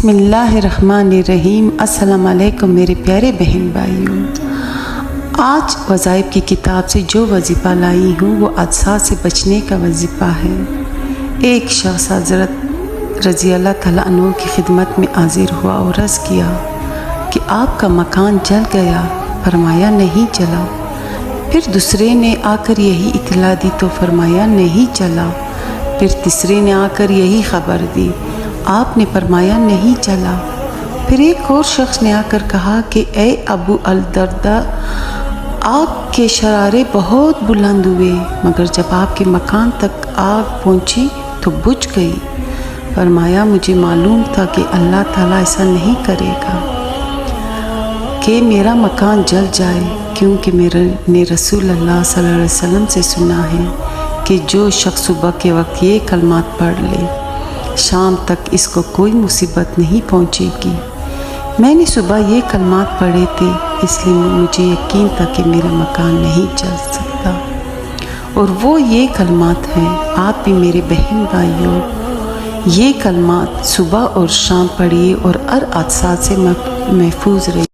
بسم اللہ الرحمن الرحیم۔ السلام علیکم میرے پیارے بہن بھائیوں، آج وظائف کی کتاب سے جو وظیفہ لائی ہوں وہ حادثات سے بچنے کا وظیفہ ہے۔ ایک شخص حضرت رضی اللہ تعالیٰ عنہ کی خدمت میں حاضر ہوا اور عرض کیا کہ آپ کا مکان جل گیا؟ فرمایا نہیں جلا۔ پھر دوسرے نے آ کر یہی اطلاع دی تو فرمایا نہیں جلا۔ پھر تیسرے نے آ کر یہی خبر دی، آپ نے فرمایا نہیں جلا۔ پھر ایک اور شخص نے آ کر کہا کہ اے ابو الدرداء، آگ کے شرارے بہت بلند ہوئے، مگر جب آپ کے مکان تک آگ پہنچی تو بجھ گئی۔ فرمایا مجھے معلوم تھا کہ اللہ تعالیٰ ایسا نہیں کرے گا کہ میرا مکان جل جائے، کیونکہ میں نے رسول اللہ صلی اللہ علیہ وسلم سے سنا ہے کہ جو شخص صبح کے وقت یہ کلمات پڑھ لے شام تک اس کو کوئی مصیبت نہیں پہنچے گی۔ میں نے صبح یہ کلمات پڑھے تھے، اس لیے مجھے یقین تھا کہ میرا مکان نہیں جل سکتا، اور وہ یہ کلمات ہیں۔ آپ بھی میرے بہن بھائیوں یہ کلمات صبح اور شام پڑھیے اور ہر حادثات سے محفوظ رہیے۔